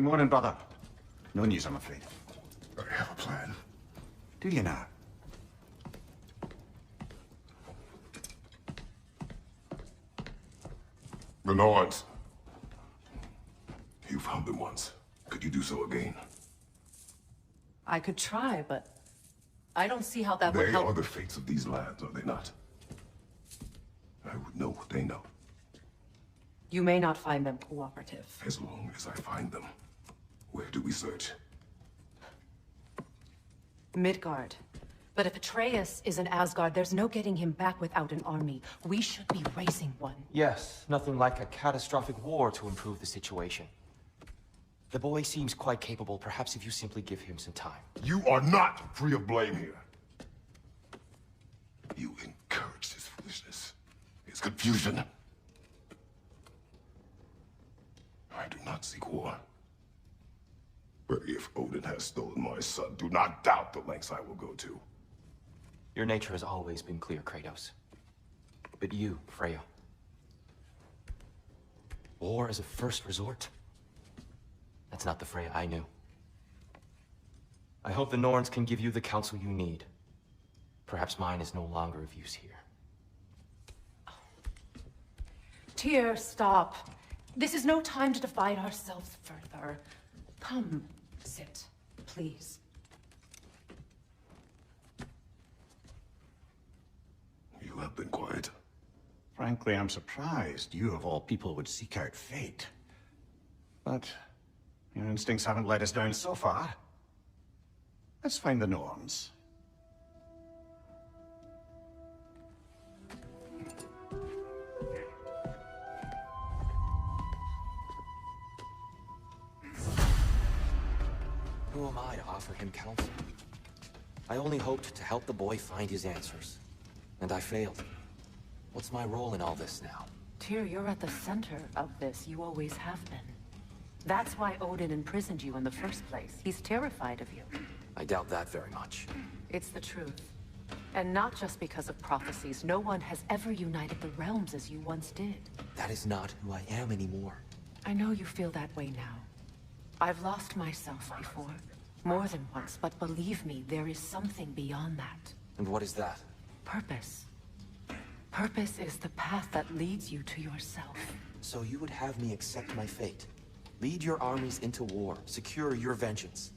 Good morning, brother. No news, I'm afraid. I have a plan. Do you now? The Nords. You found them once. Could you do so again? I could try, but I don't see how that would They help. are the fates of these lands, are they not? I would know what they know, You may not find them cooperative. as long as I find them. Where do we search? Midgard. But if Atreus is in Asgard, there's no getting him back without an army. We should be raising one. Yes, nothing like a catastrophic war to improve the situation. The boy seems quite capable. Perhaps if you simply give him some time. You are not free of blame here. You encourage his foolishness, his confusion. I do not seek war. But if Odin has stolen my son, do not doubt the lengths I will go to. Your nature has always been clear, Kratos. But you, Freya. War as a first resort? That's not the Freya I knew. I hope the Norns can give you the counsel you need. Perhaps mine is no longer of use here. Tyr, stop. This is no time to divide ourselves further. Come, sit, please. You have been quiet. Frankly, I'm surprised you of all people would seek out fate. But your instincts haven't let us down so far. Let's find the Norns. Who am I to offer him counsel? I only hoped to help the boy find his answers. And I failed. What's my role in all this now? Tyr, you're at the center of this. You always have been. That's why Odin imprisoned you in the first place. He's terrified of you. I doubt that very much. It's the truth. And not just because of prophecies. No one has ever united the realms as you once did. That is not who I am anymore. I know you feel that way now. I've lost myself before. More than once, but believe me, there is something beyond that. And what is that? Purpose. Purpose is the path that leads you to yourself. So you would have me accept my fate? Lead your armies into war, secure your vengeance.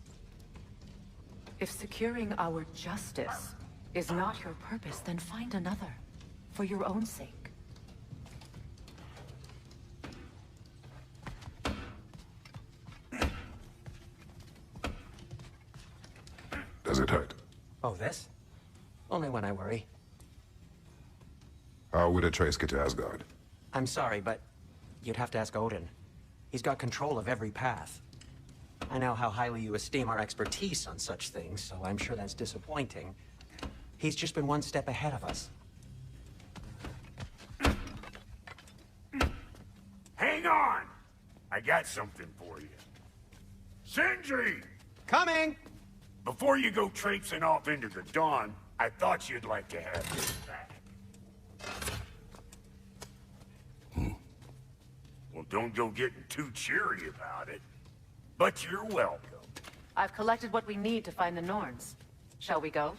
If securing our justice is not your purpose, then find another. For your own sake. Does it hurt? Oh, this? Only when I worry. How would Atreus get to Asgard? I'm sorry, but you'd have to ask Odin. He's got control of every path. I know how highly you esteem our expertise on such things, so I'm sure that's disappointing. He's just been one step ahead of us. Hang on! I got something for you. Sindri! Coming! Before you go traipsing off into the dawn, I thought you'd like to have this back. Well, don't go getting too cheery about it. But you're welcome. I've collected what we need to find the Norns. Shall we go?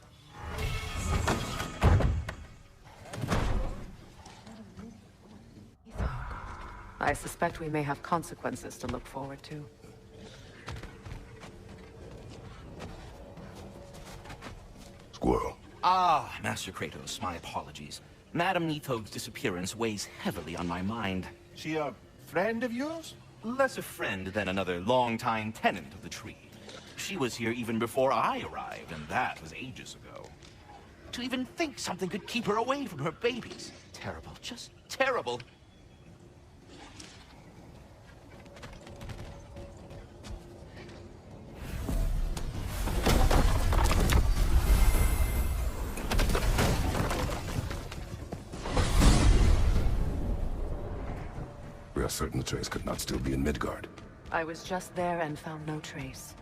I suspect we may have consequences to look forward to. Squirrel. Ah, Master Kratos, my apologies. Madame Nitho's disappearance weighs heavily on my mind. She a friend of yours? Less a friend than another longtime tenant of the tree. She was here even before I arrived, and that was ages ago. To even think something could keep her away from her babies. Terrible, just terrible. We are certain Atreus could not still be in Midgard. I was just there and found no trace.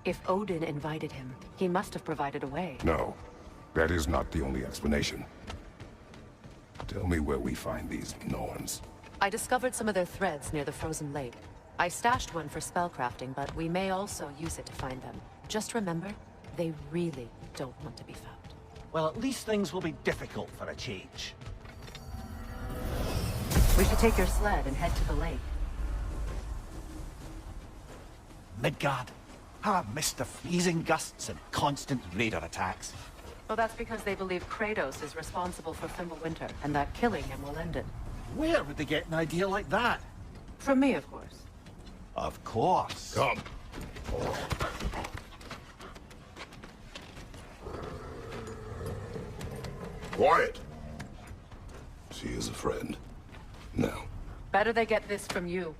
If Odin invited him, he must have provided a way. No, that is not the only explanation. Tell me where we find these Norns. I discovered some of their threads near the frozen lake. I stashed one for spellcrafting, but we may also use it to find them. Just remember, they really don't want to be found. Well, at least things will be difficult for a change. We should take your sled and head to the lake. Midgard. How I missed the freezing gusts and constant raider attacks. Well, that's because they believe Kratos is responsible for Fimbulwinter, and that killing him will end it. Where would they get an idea like that? From me, of course. Of course. Come. Quiet. She is a friend. Now. Better they get this from you.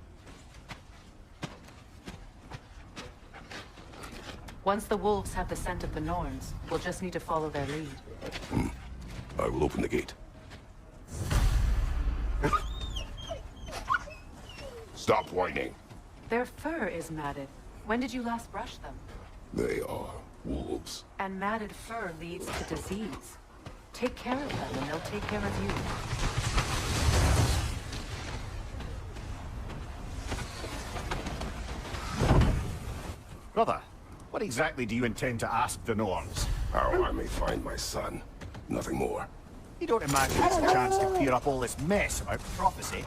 Once the wolves have the scent of the Norns, we'll just need to follow their lead. I will open the gate. Stop whining. Their fur is matted. When did you last brush them? They are wolves. And matted fur leads to disease. Take care of them, and they'll take care of you. Brother, what exactly do you intend to ask the Norns? How I may find my son. Nothing more. You don't imagine it's a chance to clear up all this mess about prophecy?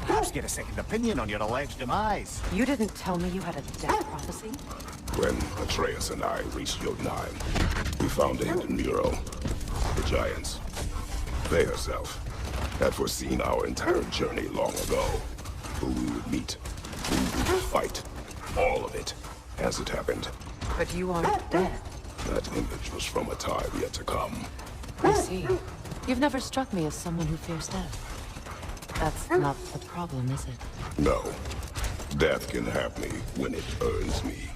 Perhaps get a second opinion on your alleged demise. You didn't tell me you had a death prophecy? When Atreus and I reached Jotunheim, we found a hidden mural. The giants. They herself had foreseen our entire journey long ago. Who we would meet, who we would fight. All of it, as it happened. But you aren't dead. That image was from a time yet to come. I see. You've never struck me as someone who fears death. That's not the problem, is it? No. Death can have me when it earns me.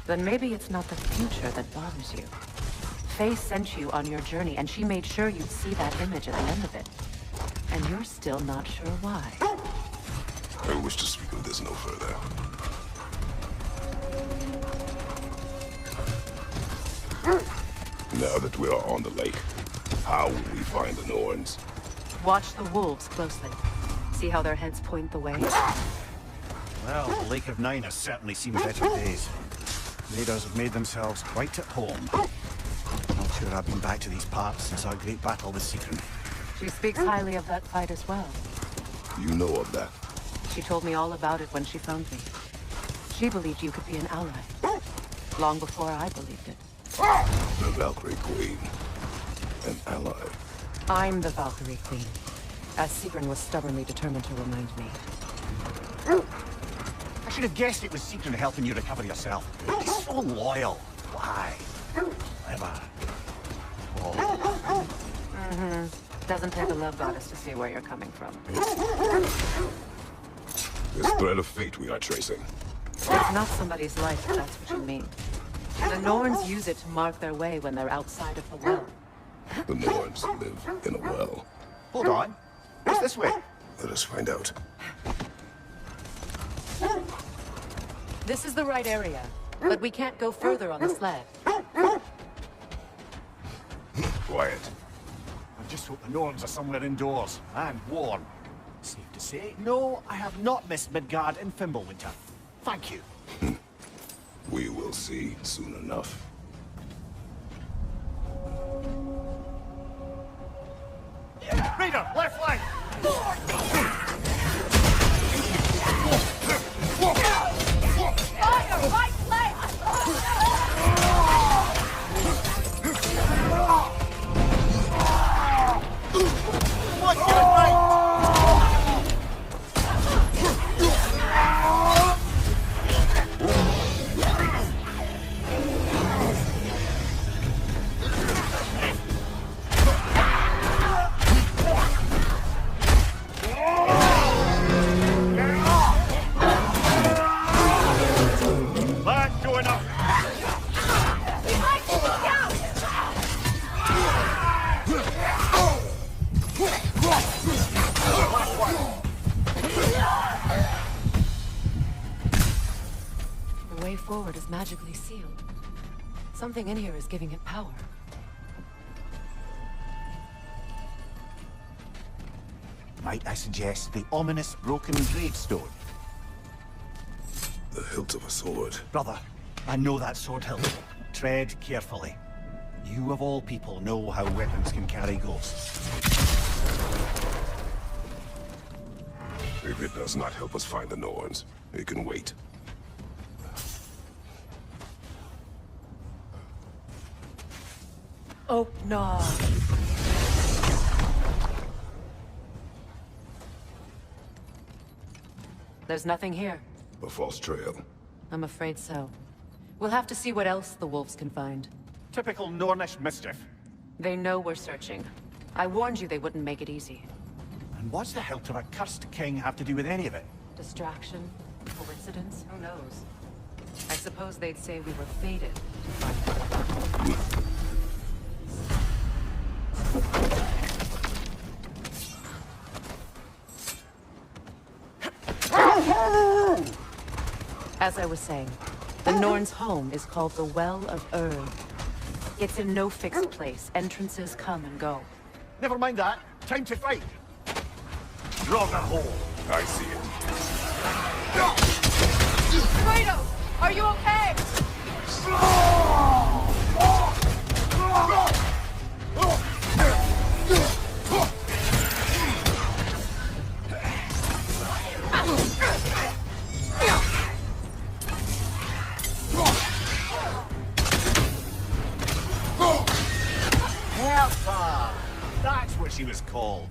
Then maybe it's not the future that bothers you. Faye sent you on your journey, and she made sure you'd see that image at the end of it. And you're still not sure why. I wish to speak of this no further. Now that we are on the lake, how will we find the Norns? Watch the wolves closely. See how their heads point the way? Well, the Lake of Nine has certainly seen better days. Raiders have made themselves quite at home. Not sure I've been back to these parts since our great battle with Sigrun. She speaks highly of that fight as well. You know of that? She told me all about it when she found me. She believed you could be an ally. Long before I believed it. The Valkyrie Queen. An ally. I'm the Valkyrie Queen, as Sigrun was stubbornly determined to remind me. I should have guessed it was Sigrun helping you recover yourself. He's so loyal. Why? Clever. Oh. Doesn't take a love goddess to see where you're coming from. This thread of fate we are tracing. It's not somebody's life, if that's what you mean. The Norns use it to mark their way when they're outside of the well. The Norns live in a well. Hold on. What's this way? Let us find out. This is the right area, but we can't go further on the sled. Quiet. I just hope the Norns are somewhere indoors and warm. Safe to say, no, I have not missed Midgard and Fimbulwinter. Thank you. We will see soon enough. Raider, left flank! Fire! Right flank! What's your right? That's doing enough. The way forward is magically sealed. Something in here is giving it power. Might I suggest the ominous broken gravestone? The hilt of a sword. Brother, I know that sword hilt. Tread carefully. You of all people know how weapons can carry ghosts. If it does not help us find the Norns, it can wait. Oh, no. There's nothing here. A false trail. I'm afraid so. We'll have to see what else the wolves can find. Typical Nornish mischief. They know we're searching. I warned you they wouldn't make it easy. And what's the hilt of a cursed king have to do with any of it? Distraction? Coincidence? Who knows? I suppose they'd say we were fated to find it. As I was saying, the Norn's home is called the Well of Erd. It's in no fixed place. Entrances come and go. Never mind that. Time to fight. Draw the hole. I see it. Kratos! Are you okay? Helpa! That's what she was called.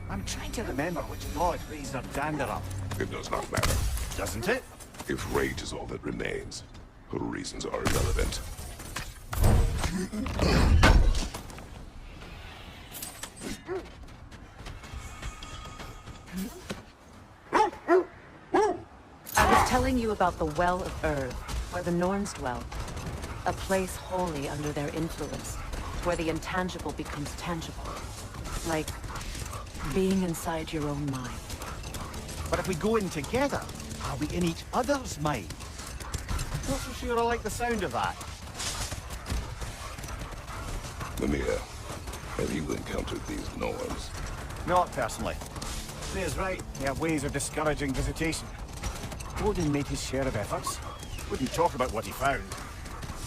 I'm trying to remember which god raised her dander up. It does not matter. Doesn't it? If rage is all that remains, her reasons are irrelevant. I was telling you about the Well of Erd, where the Norns dwell. A place wholly under their influence, where the intangible becomes tangible. Like being inside your own mind. But if we go in together, are we in each other's mind? Not so sure I like the sound of that. Mimir, have you encountered these Norns? Not personally. Freya's right. They have ways of discouraging visitation. Odin made his share of efforts. Wouldn't talk about what he found.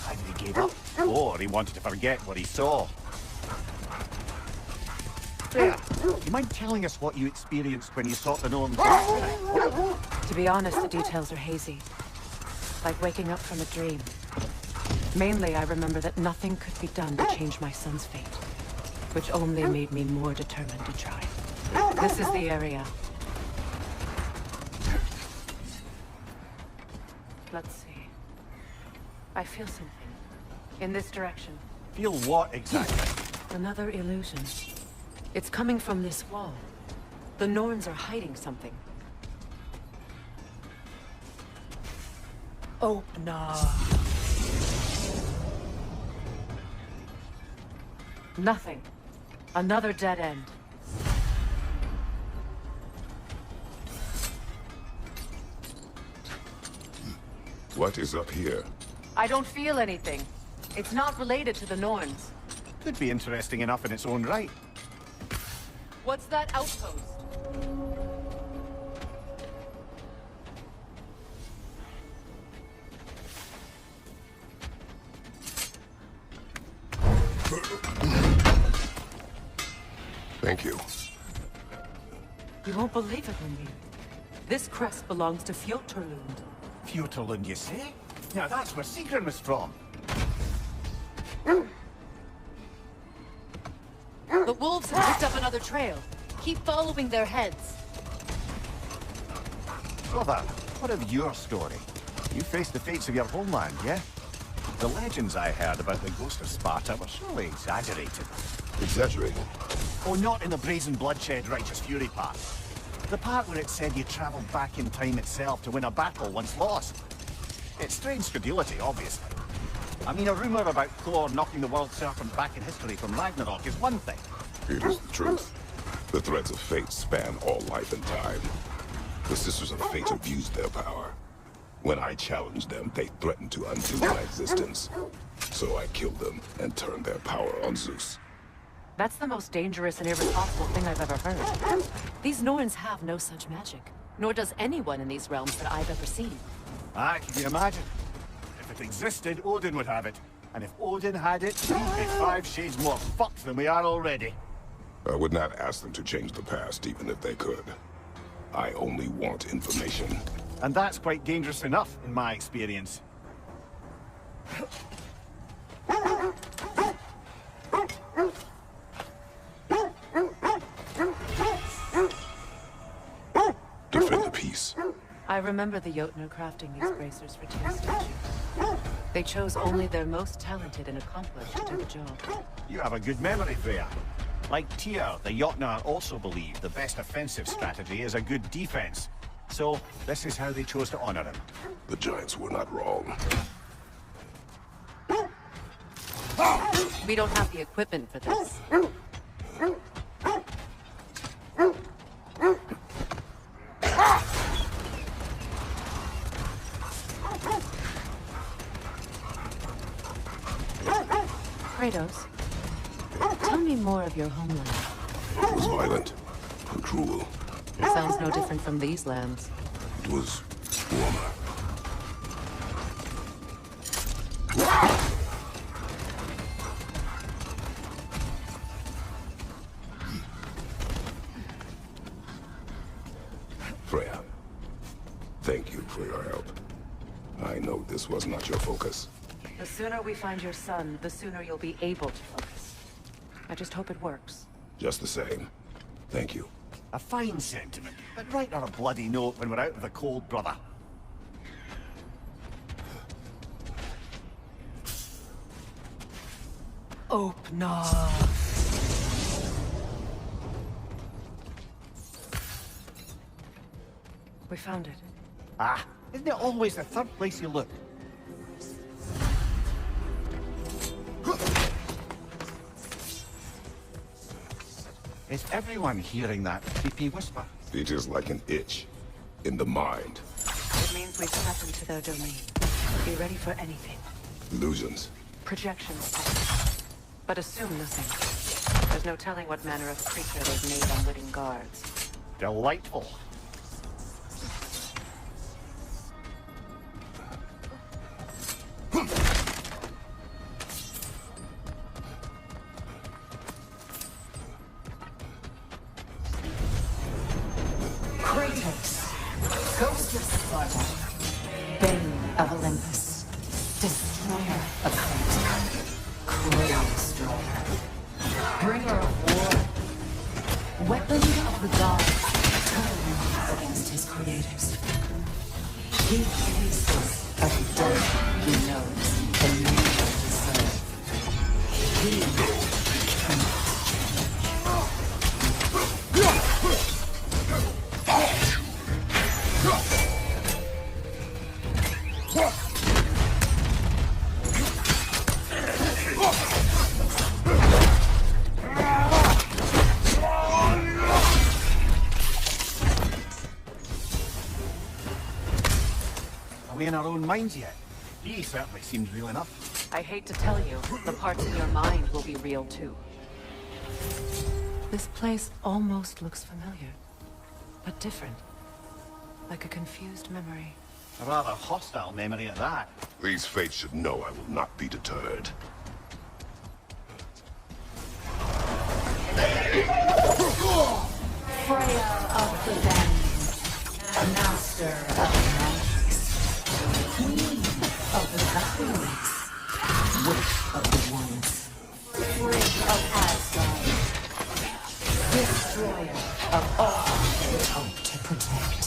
Either he gave up, or he wanted to forget what he saw. Freya, you mind telling us what you experienced when you sought the Norns? To be honest, the details are hazy. Like waking up from a dream. Mainly, I remember that nothing could be done to change my son's fate. Which only made me more determined to try. This is the area. Let's see. I feel something. In this direction. Feel what exactly? Another illusion. It's coming from this wall. The Norns are hiding something. Oh, no. Nothing. Another dead end. What is up here? I don't feel anything. It's not related to the Norns. Could be interesting enough in its own right. What's that outpost? Thank you. You won't believe it, Mindy. This crest belongs to Fjoturlund. Fjoturlund, you say? Now that's where Sigrun was from. The wolves have picked up another trail. Keep following their heads. Brother, what of your story? You faced the fates of your homeland, yeah? The legends I heard about the ghost of Sparta were surely exaggerated. Exaggerated? Oh, not in the brazen bloodshed righteous fury part. The part where it said you travelled back in time itself to win a battle once lost. It's strange credulity, obviously. I mean, a rumour about Thor knocking the world serpent back in history from Ragnarok is one thing. It is the truth. The threads of fate span all life and time. The Sisters of Fate abused their power. When I challenged them, they threatened to undo my existence. So I killed them and turned their power on Zeus. That's the most dangerous and irresponsible thing I've ever heard. These Norns have no such magic. Nor does anyone in these realms that I've ever seen. Ah, can you imagine? If it existed, Odin would have it. And if Odin had it, we'd be 5 shades more fucked than we are already. I would not ask them to change the past, even if they could. I only want information. And that's quite dangerous enough, in my experience. Defend the peace. I remember the Jotnar crafting these bracers for Tyr's statue. They chose only their most talented and accomplished to do the job. You have a good memory, Freya. Like Tyr, the Jotnar also believe the best offensive strategy is a good defense. So, this is how they chose to honor him. The Giants were not wrong. We don't have the equipment for this. Kratos, tell me more of your homeland. It was violent and cruel. It sounds no different from these lands. It was warmer. Freya, thank you for your help. I know this was not your focus. The sooner we find your son, the sooner you'll be able to focus. I just hope it works. Just the same. Thank you. A fine sentiment, but write on a bloody note when we're out of the cold, brother. Opener. We found it. Ah, isn't it always the third place you look? Is everyone hearing that creepy whisper? It is like an itch in the mind. It means we've stepped into their domain. Be ready for anything. Illusions. Projections, possibly. But assume nothing. There's no telling what manner of creature they've made unwitting guards. Delightful. Kratos, Ghost of Sparta, Bane of Olympus, Destroyer of Crete, Cruel Destroyer, Bringer of War, Weapon of the Gods, turn against his creators. He faces every death he knows and needs to serve. He Are we in our own minds yet? He certainly seems real enough. I hate to tell you, the parts in your mind will be real too. This place almost looks familiar, but different. Like a confused memory. A rather hostile memory at that. These fates should know I will not be deterred. Freya of the Bend, Master of Magics, Queen of the Valkyries, Witch of the Woods, Frigg of Asgard, Destroyer of all they hope to protect.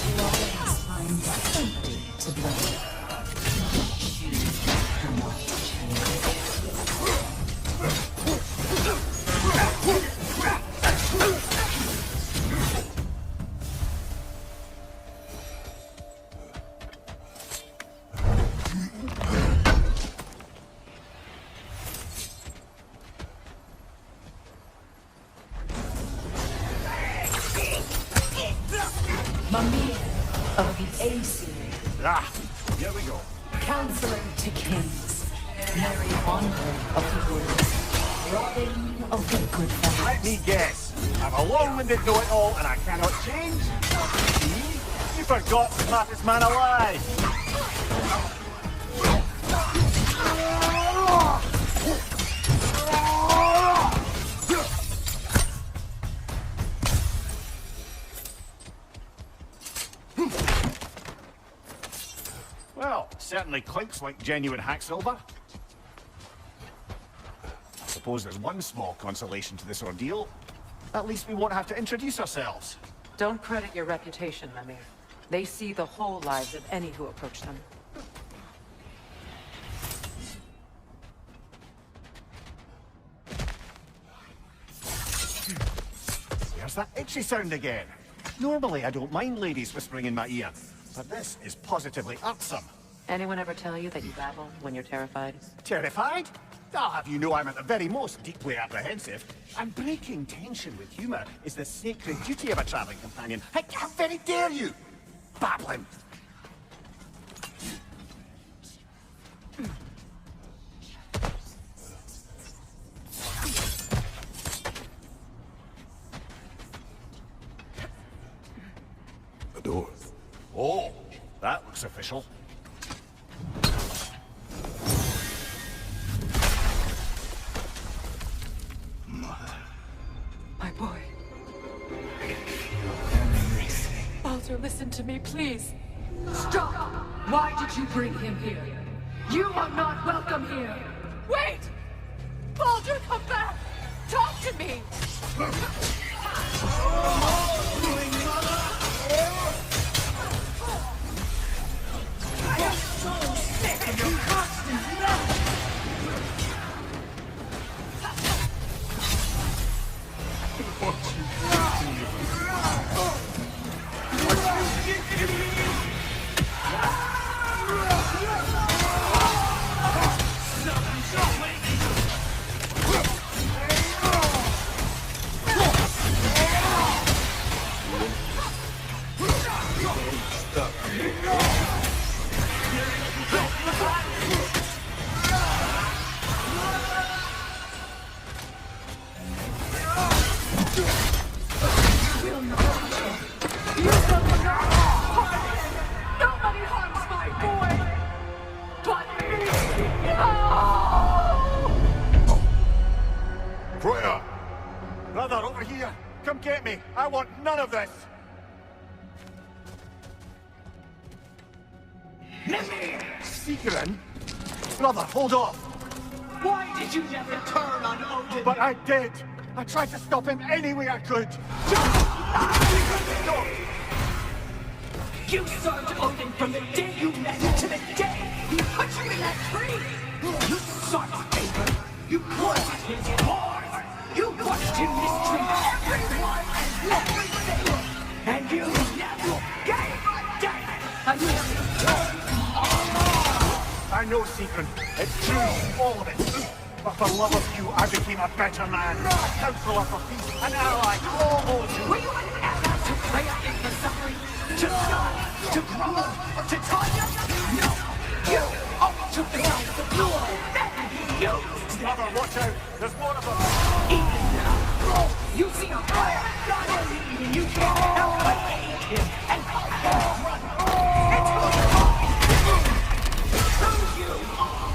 You always find something to blame. You cannot change. Mummy of the Aesir, Ah, here we go. Counselor to Kings, Merry Wanderer of the Woods, Robin of the Good Fight. Let me guess. I'm a long-winded know-it-all and I cannot change. See? You forgot the smartest man alive! Well, certainly clinks like genuine hack silver. I suppose there's one small consolation to this ordeal. At least we won't have to introduce ourselves. Don't credit your reputation, Mimir. They see the whole lives of any who approach them. There's that itchy sound again. Normally I don't mind ladies whispering in my ear, but this is positively irksome. Anyone ever tell you that you babble when you're terrified? Terrified? I'll have you know I'm at the very most deeply apprehensive. And breaking tension with humour is the sacred duty of a travelling companion. How very dare you! Babbling! The door. Oh, that looks official. My boy. Baldur, listen to me, please. Stop! Why did you bring him here? You are not welcome here! Wait! Baldur, come back! Talk to me! I am so sick of your constant love! Nobody harms my boy! But me! No! Freya! Brother, over here! Come get me! I want none of this! Secret? Brother, hold off! Why did you never turn on Odin? But I did! I tried to stop him any way I could! You served Odin from the day you met him to the day he put you in that tree! You sought favor! You courted his wars! You watched him mistreat everyone and everything! And you never gave a damn! I know, Secret. It's true, all of it. But for love of you, I became a better man. A counselor for peace, an ally to all those who... Were you an ally to Freya in her suffering? To Scott? To Groma? To Tanya? No! You only took the side of the floor! Then you used Brother, watch out! There's more of them! Even now, you see a fire god and you can't help but hate him and run into the who you are!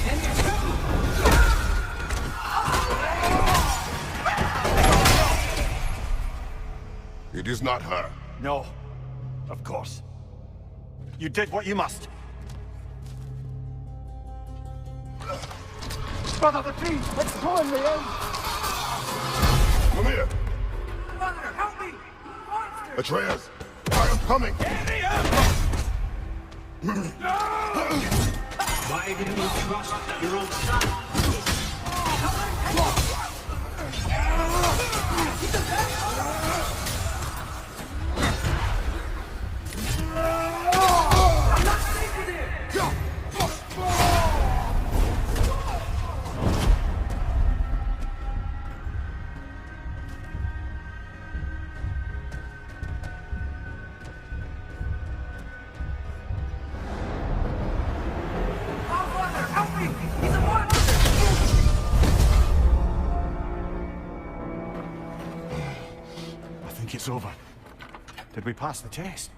And It is not her. No. Of course. You did what you must. Brother, the tree! It's pulling me in! Come here. Mother, help me! Monster! Atreus, I am coming. Why didn't you trust your own son? I'm not safe with him! Oh, Mother, help me! He's a monster! I think it's over. Did we pass the test?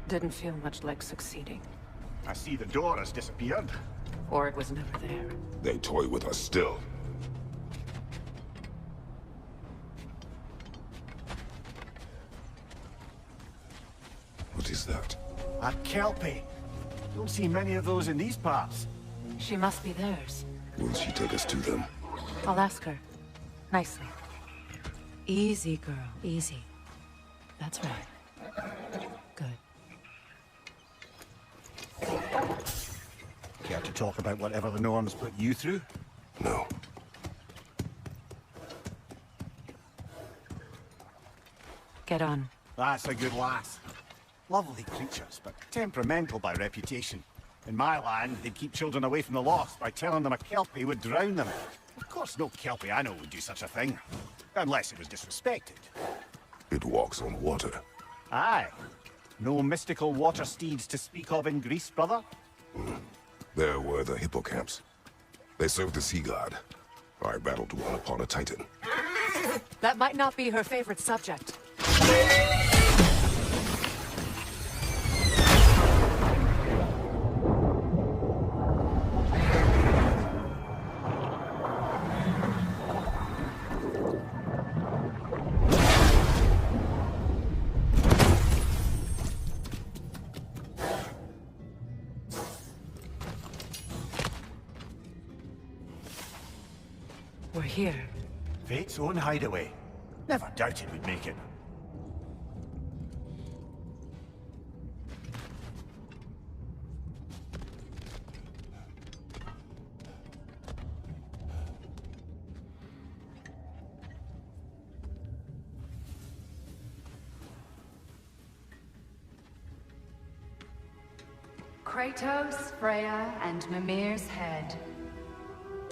Didn't feel much like succeeding. I see the door has disappeared. Or it was never there. They toy with us still. What is that? A Kelpie. Don't see many of those in these parts. She must be theirs. Will she take us to them? I'll ask her. Nicely. Easy, girl. Easy. That's right. Good. Care to talk about whatever the Norns put you through? No. Get on. That's a good lass. Lovely creatures, but temperamental by reputation. In my land, they'd keep children away from the lost by telling them a Kelpie would drown them. Of course, no Kelpie I know would do such a thing. Unless it was disrespected. It walks on water. Aye. No mystical water steeds to speak of in Greece, brother? There were the hippocamps. They served the sea god. I battled one upon a titan. That might not be her favorite subject. We're here. Fate's own hideaway. Never doubted we'd make it. Kratos, Freya, and Mimir's head.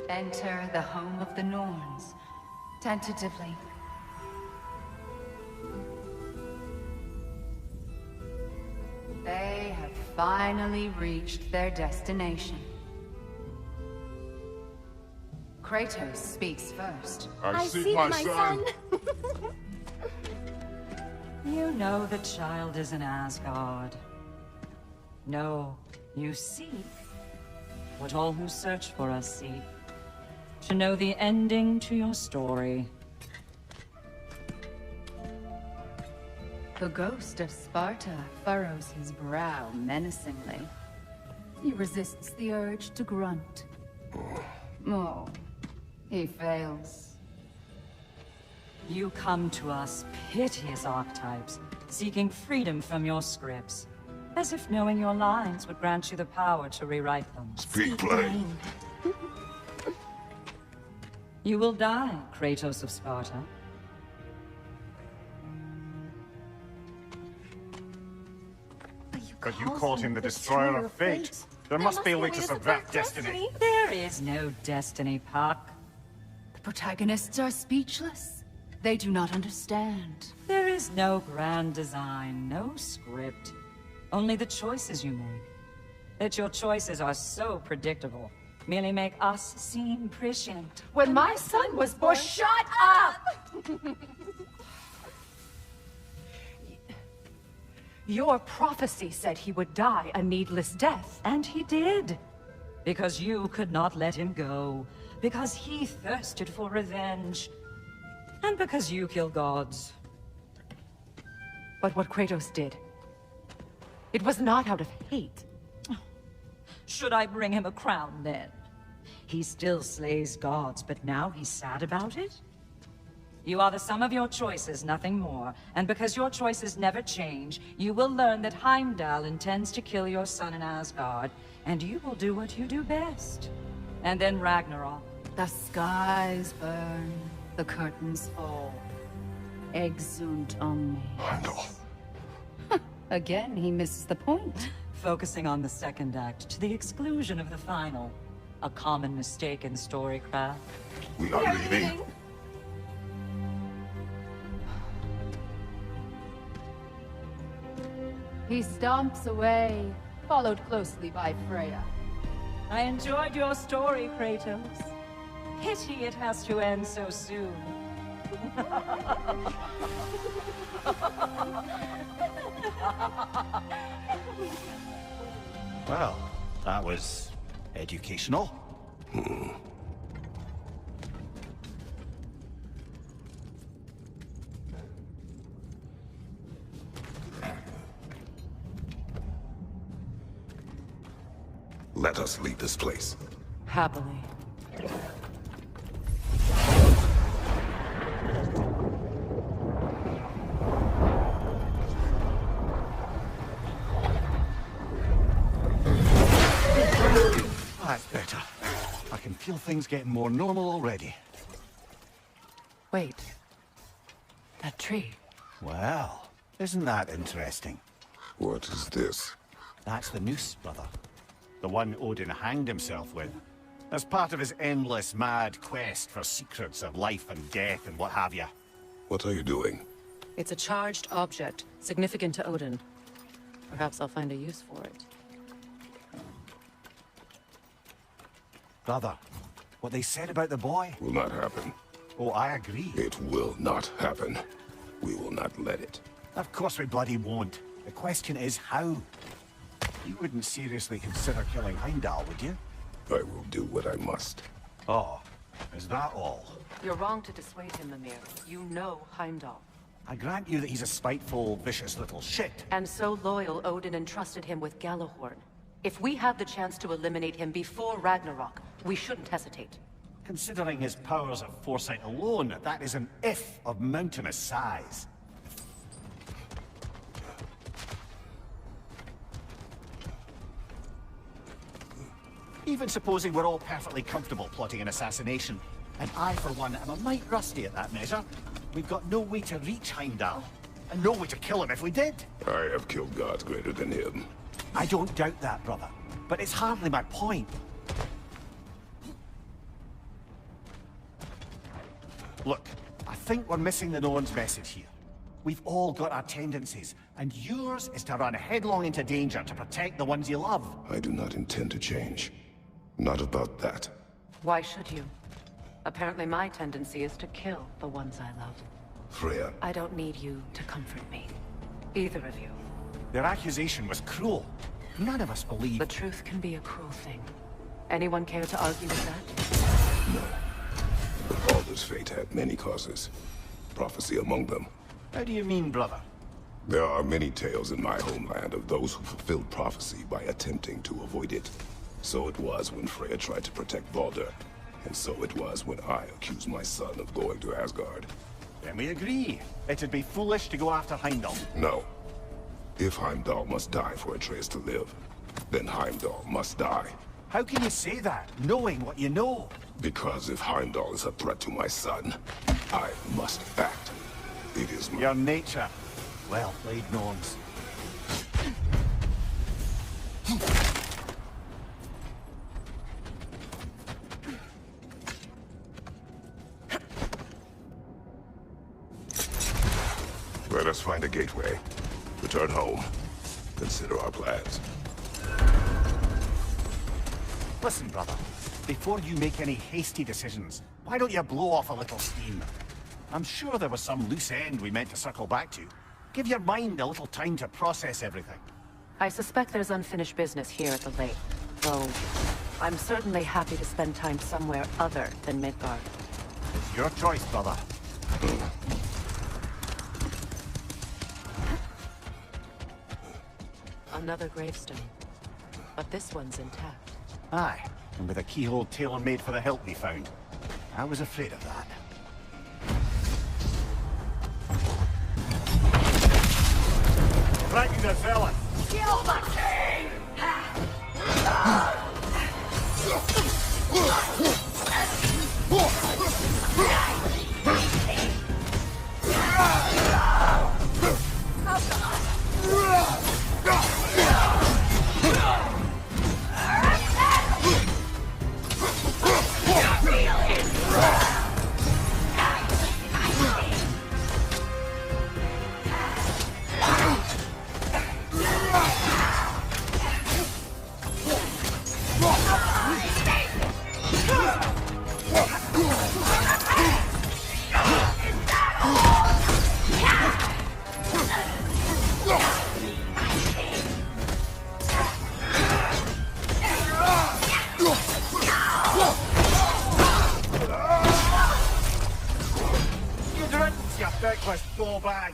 Enter the home of the Norns, tentatively. They have finally reached their destination. Kratos speaks first. I seek my son. You know the child is in Asgard. No, you seek what all who search for us seek. To know the ending to your story. The ghost of Sparta furrows his brow menacingly. He resists the urge to grunt. Oh, he fails. You come to us, piteous archetypes, seeking freedom from your scripts. As if knowing your lines would grant you the power to rewrite them. Speak plain. You will die, Kratos of Sparta. But you called him the Destroyer of Fate. There must be a way to subvert destiny. There is no destiny, Puck. The protagonists are speechless. They do not understand. There is no grand design, no script. Only the choices you make. That your choices are so predictable, merely make us seem prescient. When my son was born... Shut up! Your prophecy said he would die a needless death. And he did. Because you could not let him go. Because he thirsted for revenge. And because you kill gods. But what Kratos did, it was not out of hate. Should I bring him a crown then? He still slays gods, but now he's sad about it? You are the sum of your choices, nothing more. And because your choices never change, you will learn that Heimdall intends to kill your son in Asgard, and you will do what you do best. And then Ragnarok. The skies burn, the curtains fall. Exunt omnes. Heimdall. Again, he misses the point. Focusing on the second act to the exclusion of the final. A common mistake in storycraft. We are leaving. He stomps away, followed closely by Freya. I enjoyed your story, Kratos. Pity it has to end so soon. Well, that was educational. Let us leave this place. Happily. That's better. I can feel things getting more normal already. Wait. That tree. Well, isn't that interesting? What is this? That's the noose, brother. The one Odin hanged himself with. As part of his endless, mad quest for secrets of life and death and what have you. What are you doing? It's a charged object, significant to Odin. Perhaps I'll find a use for it. Brother, what they said about the boy? Will not happen. Oh, I agree. It will not happen. We will not let it. Of course we bloody won't. The question is how? You wouldn't seriously consider killing Heimdall, would you? I will do what I must. Oh, is that all? You're wrong to dissuade him, Mimir. You know Heimdall. I grant you that he's a spiteful, vicious little shit. And so loyal, Odin entrusted him with Galahorn. If we have the chance to eliminate him before Ragnarok, we shouldn't hesitate. Considering his powers of foresight alone, that is an if of mountainous size. Even supposing we're all perfectly comfortable plotting an assassination, and I, for one, am a mite rusty at that measure, we've got no way to reach Heimdall, and no way to kill him if we did. I have killed gods greater than him. I don't doubt that, brother, but it's hardly my point. Look, I think we're missing the Norn's message here. We've all got our tendencies, and yours is to run headlong into danger to protect the ones you love. I do not intend to change. Not about that. Why should you? Apparently my tendency is to kill the ones I love. Freya, I don't need you to comfort me. Either of you. Their accusation was cruel. None of us believe... The truth can be a cruel thing. Anyone care to argue with that? but Baldur's fate had many causes. Prophecy among them. How do you mean, brother? There are many tales in my homeland of those who fulfilled prophecy by attempting to avoid it. So it was when Freya tried to protect Baldur. And so it was when I accused my son of going to Asgard. Then we agree. It'd be foolish to go after Heimdall. No. If Heimdall must die for Atreus to live, then Heimdall must die. How can you say that, knowing what you know? Because if Heimdall is a threat to my son, I must act. It is my... Your nature. Well played, Norns. Let us find a gateway. Return home. Consider our plans. Listen, brother. Before you make any hasty decisions, why don't you blow off a little steam? I'm sure there was some loose end we meant to circle back to. Give your mind a little time to process everything. I suspect there's unfinished business here at the lake. Though, I'm certainly happy to spend time somewhere other than Midgard. It's your choice, brother. Another gravestone. But this one's intact. Aye, and with a keyhole tailor-made for the help we found. I was afraid of that. Ragnarok! Kill the king! worthless bowbag!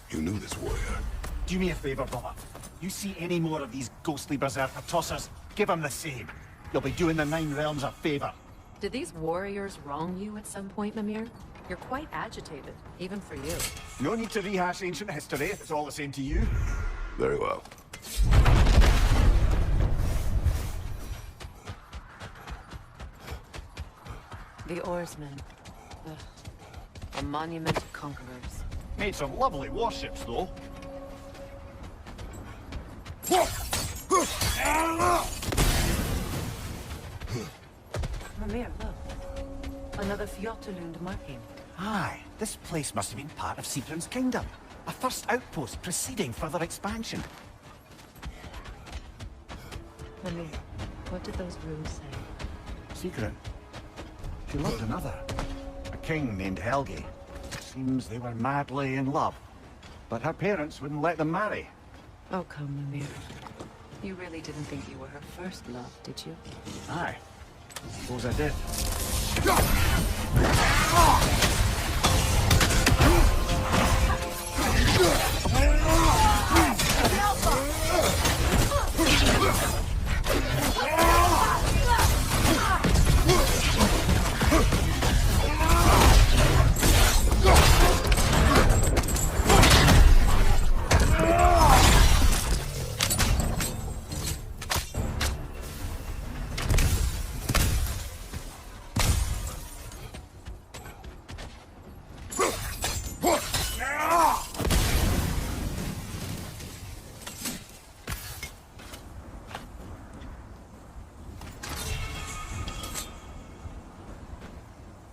You knew this warrior. Do me a favor, brother. You see any more of these ghostly berserker tossers, give them the same. You'll be doing the Nine Realms a favor. Did these warriors wrong you at some point, Mimir? You're quite agitated, even for you. No need to rehash ancient history if it's all the same to you. Very well. The oarsmen. Ugh. A monument of conquerors. Made some lovely warships, though. Mimir, look. Another Fjotalund marking. Aye, this place must have been part of Sigrun's kingdom. A first outpost preceding further expansion. Mimir, what did those runes say? Sigrun. She loved another. A king named Helgi. Seems they were madly in love. But her parents wouldn't let them marry. Oh, come, Mimir. You really didn't think you were her first love, did you? Aye. Suppose I did.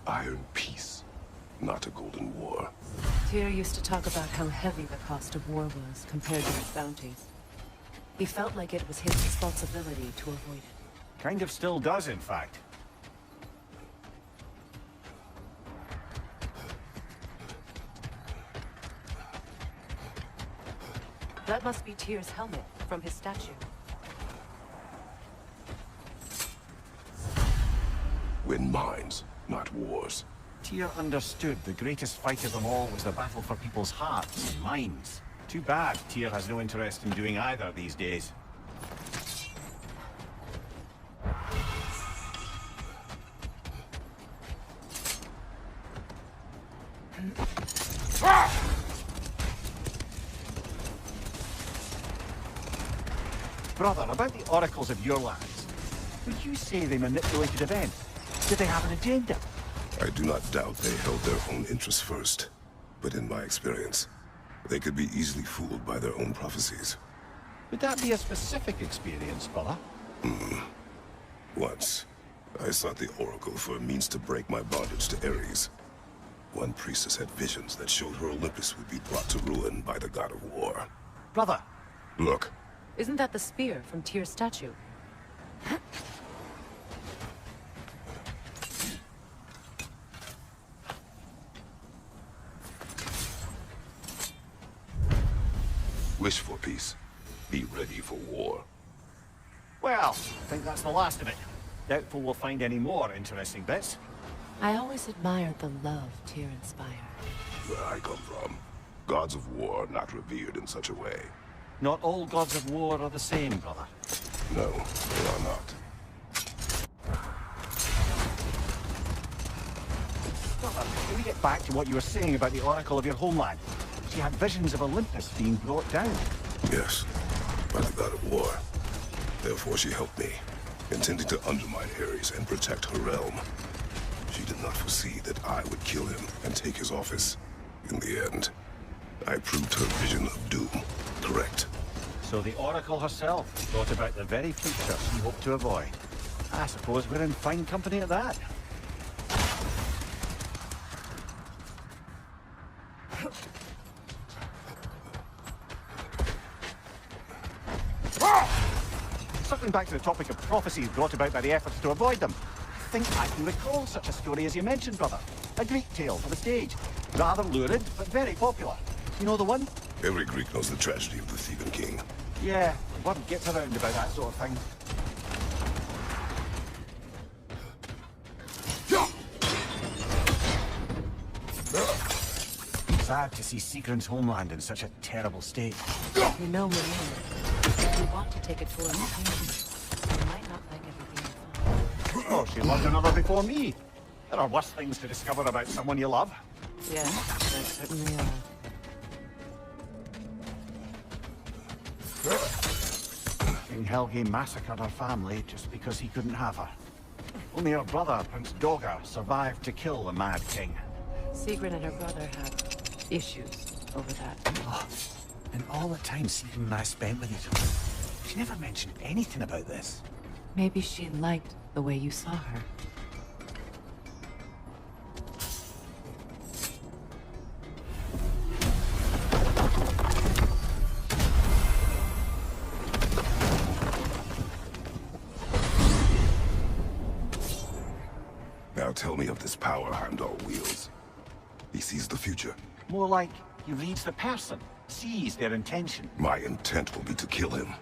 Iron peace, not a golden war. Tyr used to talk about how heavy the cost of war was compared to his bounties. He felt like it was his responsibility to avoid it. Kind of still does, in fact. That must be Tyr's helmet from his statue. Win mines, not wars. Tyr understood the greatest fight of them all was the battle for people's hearts and minds. Too bad Tyr has no interest in doing either these days. Brother, about the oracles of your lands, would you say they manipulated events? Did they have an agenda? I do not doubt they held their own interests first. But in my experience, they could be easily fooled by their own prophecies. Would that be a specific experience, brother? Once, I sought the Oracle for a means to break my bondage to Ares. One priestess had visions that showed her Olympus would be brought to ruin by the god of war. Brother! Look, Isn't that the spear from Tyr's statue? wish for peace. Be ready for war. Well, I think that's the last of it. Doubtful we'll find any more interesting bits. I always admired the love Tyr inspired. Where I come from, gods of war are not revered in such a way. Not all gods of war are the same, brother. No, they are not. Brother, can we get back to what you were saying about the Oracle of your homeland? She had visions of Olympus being brought down. Yes, by the god of war. Therefore she helped me, intending to undermine Ares and protect her realm. She did not foresee that I would kill him and take his office. In the end, I proved her vision of doom correct. So the Oracle herself thought about the very future she hoped to avoid. I suppose we're in fine company at that. Circling back to the topic of prophecies brought about by the efforts to avoid them, I think I can recall such a story as you mentioned, brother. A Greek tale for the stage. Rather lurid, but very popular. You know the one? Every Greek knows the tragedy of the Theban king. Yeah, word gets around about that sort of thing. sad to see Sigrun's homeland in such a terrible state. You know, Mimir, if you want to take it towards him, you might not like everything you find. Oh, she loved another before me. There are worse things to discover about someone you love. Yeah, there certainly are. King Helge massacred her family just because he couldn't have her. Only her brother, Prince Doga, survived to kill the Mad King. Sigrun and her brother had issues over that. Oh, and all the time Sigrun and I spent with each other, she never mentioned anything about this. Maybe she liked the way you saw her. Now tell me of this power Heimdall wields. He sees the future. More like he reads the person, sees their intention. My intent will be to kill him.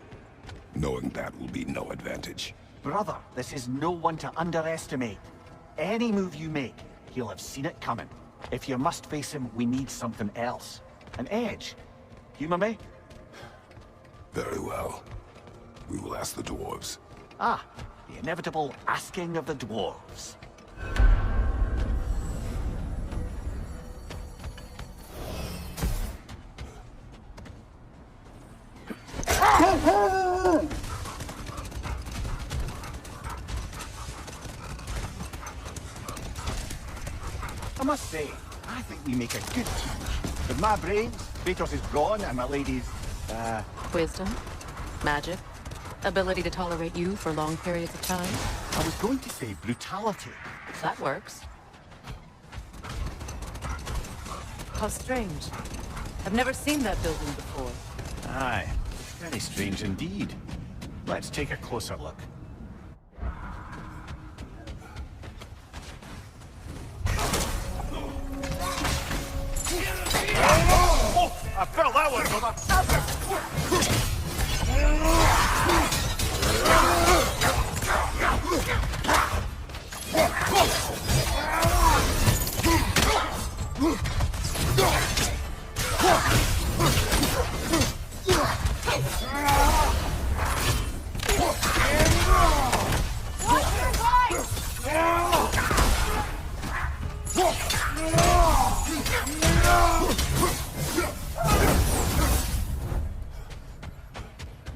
Knowing that will be no advantage. Brother, this is no one to underestimate. Any move you make, he'll have seen it coming. If you must face him, we need something else. An edge. Humor me? Very well. We will ask the dwarves. Ah, the inevitable asking of the dwarves. I must say, I think we make a good team. With my brains, Kratos' brawn, and my lady's, Wisdom, magic, ability to tolerate you for long periods of time. I was going to say brutality. That works. How strange. I've never seen that building before. Aye, very strange indeed. Let's take a closer look. Oh, I felt that one, brother!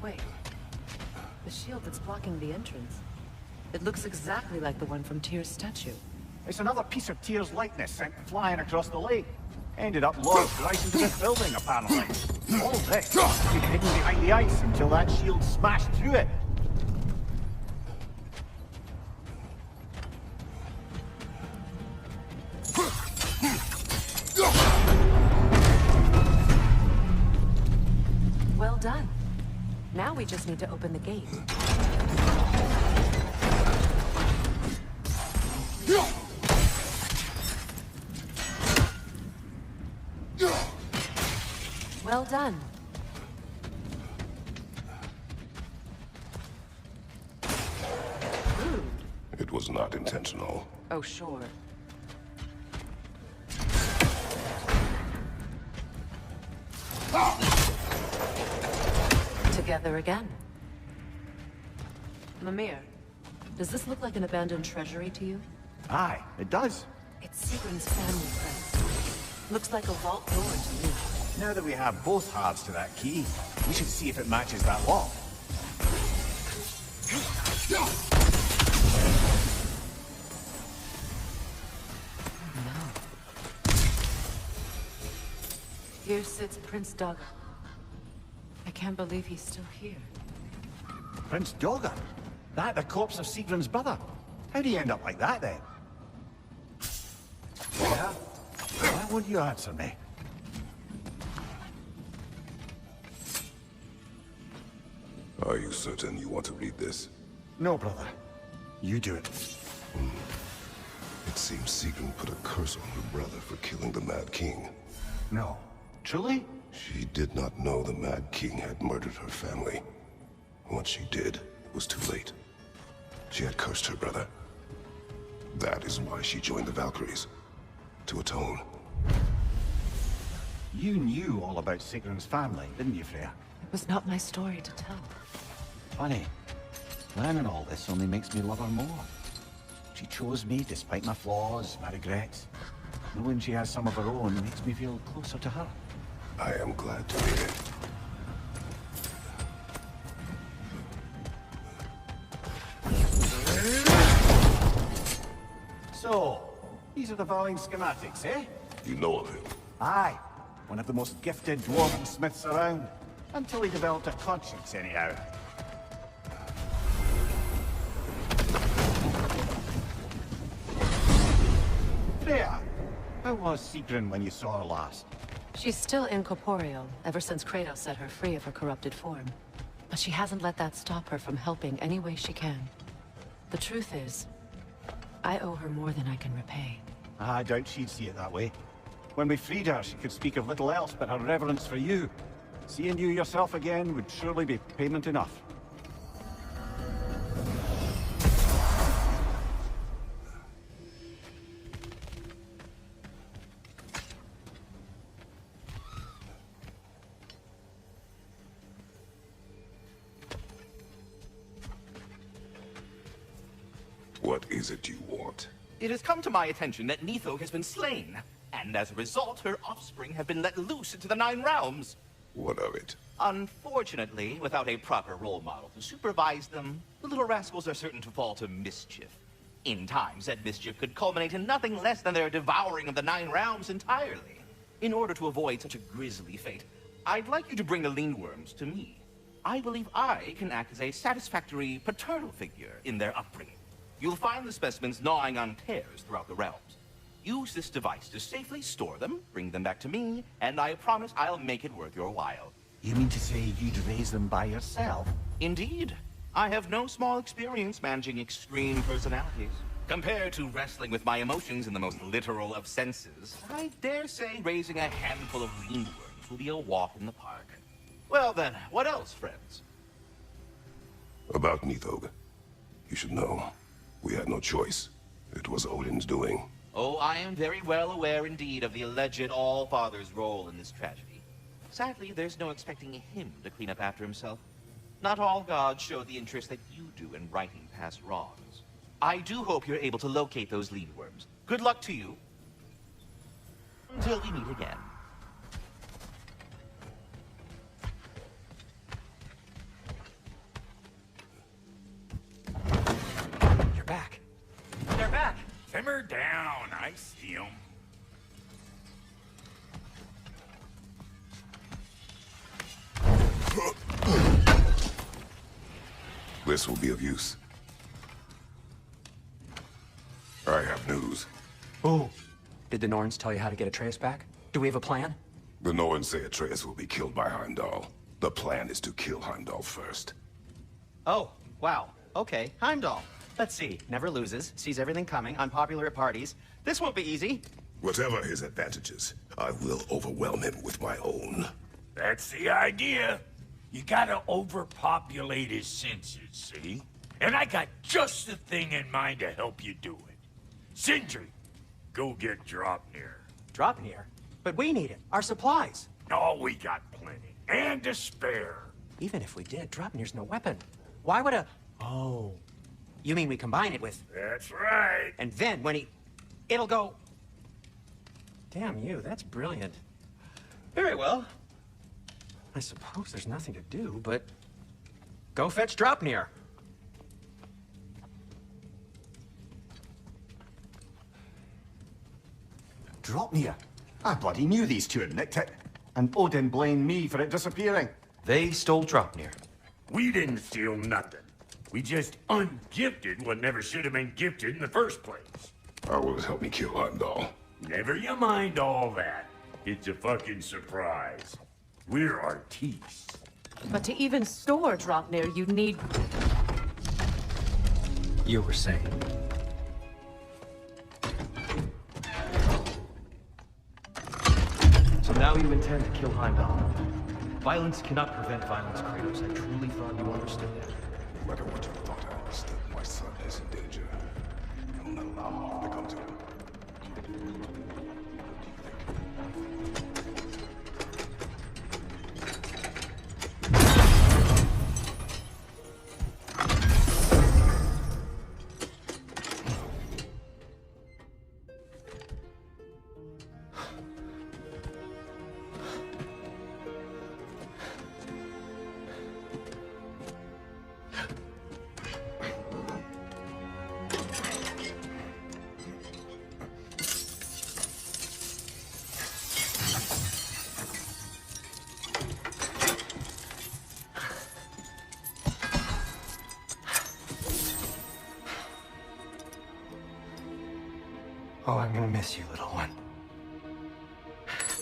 Wait. The shield that's blocking the entrance. It looks exactly like the one from Tyr's statue. It's another piece of Tyr's likeness sent flying across the lake. Ended up lodged right into this building, apparently. All this been hidden behind the ice until that shield smashed through it. Well done. Now we just need to open the gate. Well done. Rude. It was not intentional. Oh, sure. Together again. Mimir, does this look like an abandoned treasury to you? Aye, it does. It's Sigrun's family crest. Looks like a vault door to me. Now that we have both halves to that key, we should see if it matches that lock. Here sits Prince Doga. I can't believe he's still here. Prince Doga? That the corpse of Sigrun's brother? How do you end up like that, then? Yeah? Why won't you answer me? Are you certain you want to read this? No, brother. You do it. It seems Sigrun put a curse on her brother for killing the Mad King. No. Truly? She did not know the Mad King had murdered her family. Once she did, it was too late. She had cursed her brother. That is why she joined the Valkyries. To atone. You knew all about Sigrun's family, didn't you, Freya? It was not my story to tell. Funny. Learning all this only makes me love her more. She chose me despite my flaws, my regrets. Knowing she has some of her own makes me feel closer to her. I am glad to hear it. So, these are the Valing schematics, eh? You know of him? Aye. One of the most gifted dwarven smiths around. Until he developed a conscience, anyhow. Freya, how was Sigrun when you saw her last? She's still incorporeal, ever since Kratos set her free of her corrupted form. But she hasn't let that stop her from helping any way she can. The truth is, I owe her more than I can repay. I doubt she'd see it that way. When we freed her, she could speak of little else but her reverence for you. Seeing you yourself again would surely be payment enough. What is it you want? It has come to my attention that Neitho has been slain, and as a result, her offspring have been let loose into the Nine Realms. What of it? Unfortunately, without a proper role model to supervise them, the little rascals are certain to fall to mischief. In time, said mischief could culminate in nothing less than their devouring of the Nine Realms entirely. In order to avoid such a grisly fate, I'd like you to bring the Lindworms to me. I believe I can act as a satisfactory paternal figure in their upbringing. You'll find the specimens gnawing on tears throughout the realms. Use this device to safely store them, bring them back to me, and I promise I'll make it worth your while. You mean to say you'd raise them by yourself? Indeed. I have no small experience managing extreme personalities. Compared to wrestling with my emotions in the most literal of senses, I dare say raising a handful of lindworms will be a walk in the park. Well then, what else, friends? About Nithog. You should know. We had no choice. It was Odin's doing. Oh, I am very well aware indeed of the alleged All-Father's role in this tragedy. Sadly, there's no expecting him to clean up after himself. Not all gods show the interest that you do in righting past wrongs. I do hope you're able to locate those lindworms. Good luck to you. Until we meet again. You're back. They're back! Simmer down, I see 'em. This will be of use. I have news. Oh. Did the Norns tell you how to get Atreus back? Do we have a plan? The Norns say Atreus will be killed by Heimdall. The plan is to kill Heimdall first. Oh, wow. Okay, Heimdall. Let's see. Never loses, sees everything coming, unpopular at parties. This won't be easy. Whatever his advantages, I will overwhelm him with my own. That's the idea. You gotta overpopulate his senses, see? And I got just the thing in mind to help you do it. Sindri, go get Draupnir. Draupnir? But we need it. Our supplies. Oh, we got plenty. And to spare. Even if we did, Draupnir's no weapon. Why would a... Oh. You mean we combine it with... That's right. And then when he... It'll go... Damn you, that's brilliant. Very well. I suppose there's nothing to do, but... Go fetch Draupnir. Draupnir? I bloody knew these two had nicked it. And Odin blamed me for it disappearing. They stole Draupnir. We didn't steal nothing. We just ungifted what never should have been gifted in the first place. How will it help me kill Heimdall? Never you mind all that. It's a fucking surprise. We're artistes. But to even store Draupnir, you need... You were saying. So now you intend to kill Heimdall. Violence cannot prevent violence, Kratos. I truly thought you understood that. No matter what you thought I understood, my son is in danger. I will not allow harm to come to him. Oh, I'm gonna miss you, little one.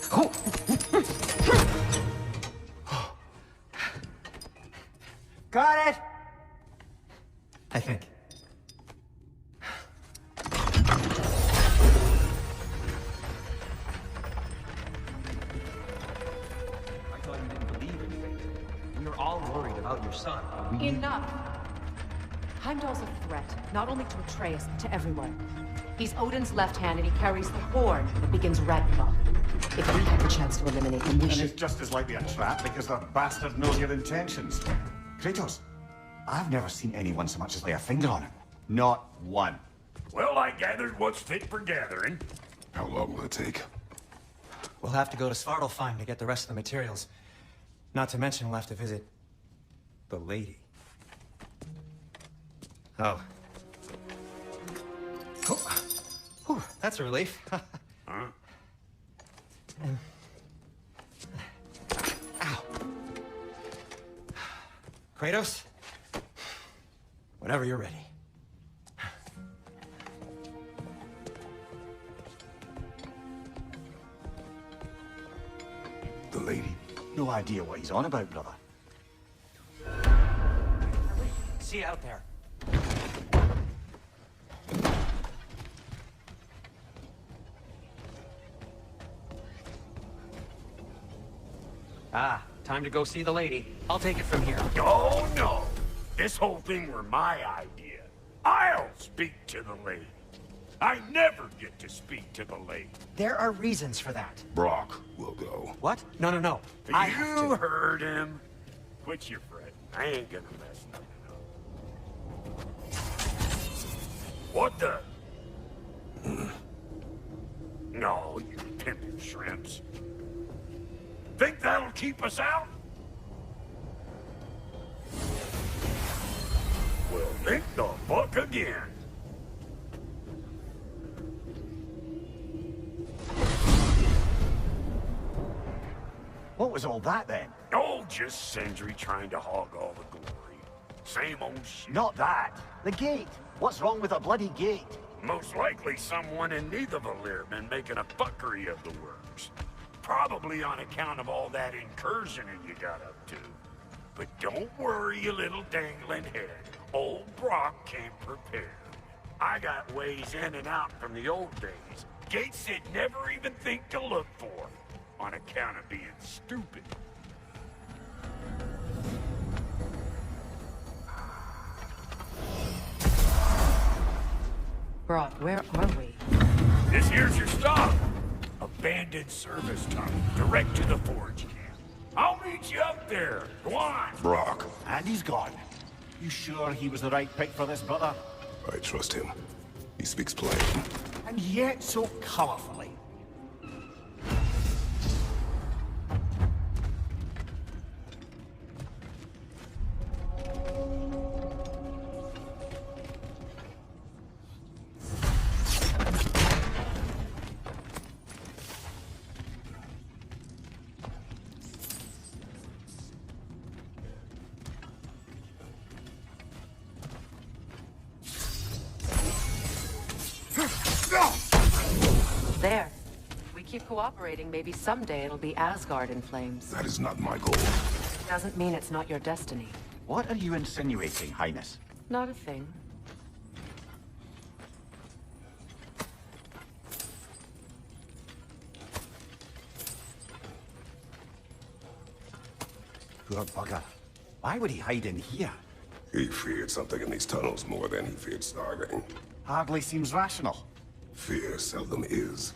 Oh. Got it! I think. I thought you didn't believe in fate. We were all worried about your son. Enough! Heimdall's a threat, not only to Atreus, but to everyone. He's Odin's left hand, and he carries the horn that begins Ragnarok. If we have the chance to eliminate him, we And should... it's just as likely a trap because the bastard knows your intentions. Kratos, I've never seen anyone so much as lay a finger on him. Not one. Well, I gathered what's fit for gathering. How long will it take? We'll have to go to Svartalfheim to get the rest of the materials. Not to mention we'll have to visit the lady. Oh. Oh. Whew, that's a relief. Huh? Ow. Kratos? Whenever you're ready. The lady. No idea what he's on about, brother. See you out there. Ah, time to go see the lady. I'll take it from here. Oh, no. This whole thing were my idea. I'll speak to the lady. I never get to speak to the lady. There are reasons for that. Brock will go. What? No. I have You to. heard him. Quit your fretting. I ain't gonna mess nothing up. What the? No, you pimpin' shrimps. Think that'll keep us out? Well, think the fuck again. What was all that then? Oh, just Sindri trying to hog all the glory. Same old shit. Not that. The gate. What's wrong with a bloody gate? Most likely someone in Nidavellir been making a fuckery of the works. Probably on account of all that incursioning you got up to. But don't worry, you little dangling head. Old Brock came prepared. I got ways in and out from the old days. Gates they'd never even think to look for. On account of being stupid. Brock, where are we? This here's your stop. Abandoned service tunnel, direct to the forge camp. I'll meet you up there. Go on. Brock. And he's gone. You sure he was the right pick for this, brother? I trust him. He speaks plain. And yet so colorfully. There. If we keep cooperating, maybe someday it'll be Asgard in flames. That is not my goal. Doesn't mean it's not your destiny. What are you insinuating, Highness? Not a thing. Poor bugger. Why would he hide in here? He feared something in these tunnels more than he feared starving. Hardly seems rational. Fear seldom is.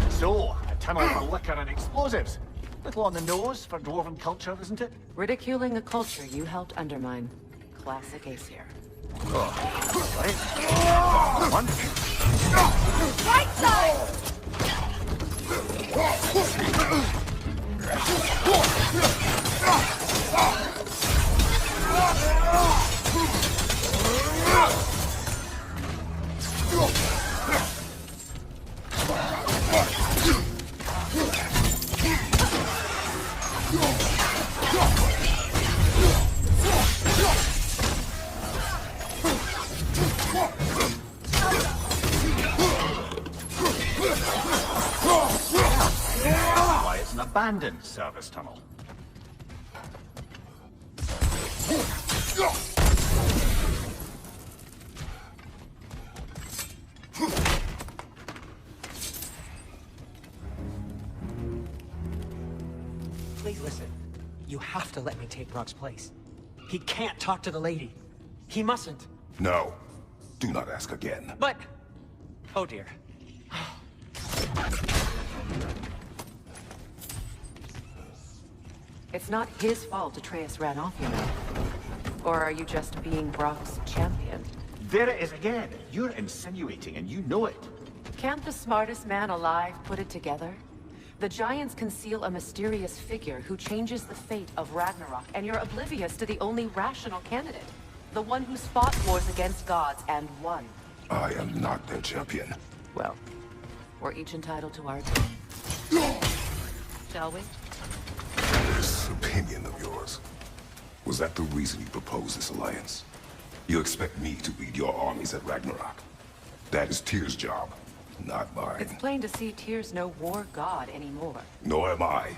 So, a tunnel for liquor and explosives. Little on the nose for dwarven culture, isn't it? Ridiculing a culture you helped undermine. Classic Aesir. Right? One. Right side! an abandoned service tunnel. Please listen. You have to let me take Rock's place. He can't talk to the lady. He mustn't. No. Do not ask again. But... Oh dear. It's not his fault Atreus ran off, you know. Or are you just being Brock's champion? There it is again. You're insinuating and you know it. Can't the smartest man alive put it together? The Giants conceal a mysterious figure who changes the fate of Ragnarok, and you're oblivious to the only rational candidate. The one who's fought wars against gods and won. I am not their champion. Well, we're each entitled to our turn. Shall we? This opinion of yours, was that the reason you proposed this alliance? You expect me to lead your armies at Ragnarok? That is Tyr's job, not mine. It's plain to see Tyr's no war god anymore. Nor am I.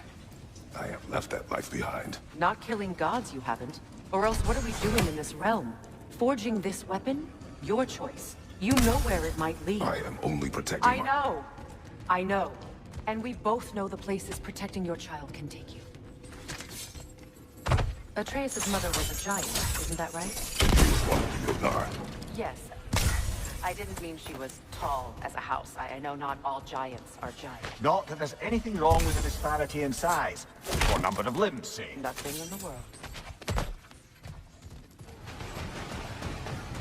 I have left that life behind. Not killing gods, you haven't. Or else what are we doing in this realm? Forging this weapon? Your choice. You know where it might lead. I am only protecting I know. I know. And we both know the places protecting your child can take you. Atreus' mother was a giant, isn't that right? She was one of the Jotnar. Yes. I didn't mean she was tall as a house. I know not all giants are giants. Not that there's anything wrong with the disparity in size, or number of limbs, say. Nothing in the world.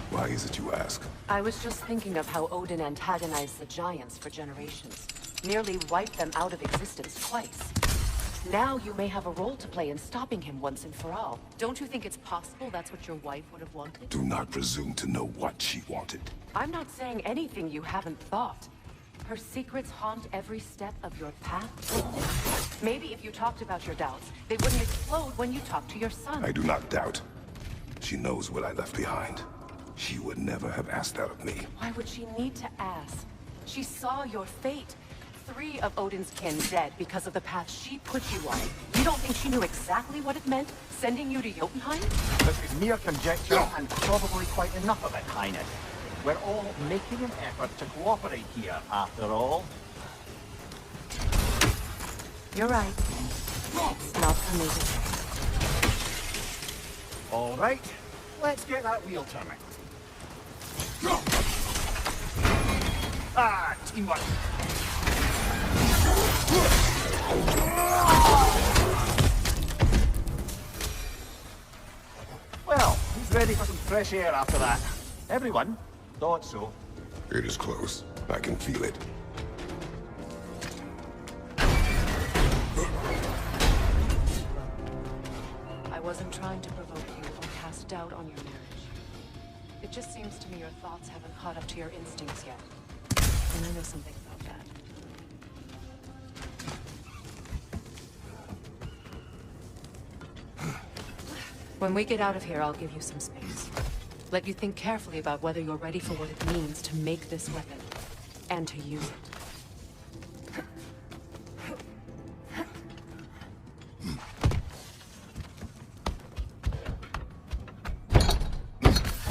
Why is it you ask? I was just thinking of how Odin antagonized the giants for generations. Nearly wiped them out of existence twice. Now you may have a role to play in stopping him once and for all. Don't you think it's possible that's what your wife would have wanted? Do not presume to know what she wanted. I'm not saying anything you haven't thought. Her secrets haunt every step of your path. Maybe if you talked about your doubts, they wouldn't explode when you talk to your son. I do not doubt. She knows what I left behind. She would never have asked that of me. Why would she need to ask? She saw your fate. 3 of Odin's kin dead because of the path she put you on. You don't think she knew exactly what it meant, sending you to Jotunheim? This is mere conjecture, and probably quite enough of it, Highness. We're all making an effort to cooperate here, after all. You're right. It's not for me to say. All right, let's get that wheel turning. Ah, teamwork. Well, who's ready for some fresh air after that? Everyone? Thought so. It is close. I can feel it. I wasn't trying to provoke you or cast doubt on your marriage. It just seems to me your thoughts haven't caught up to your instincts yet. And I know something about that. When we get out of here, I'll give you some space. Let you think carefully about whether you're ready for what it means to make this weapon, and to use it.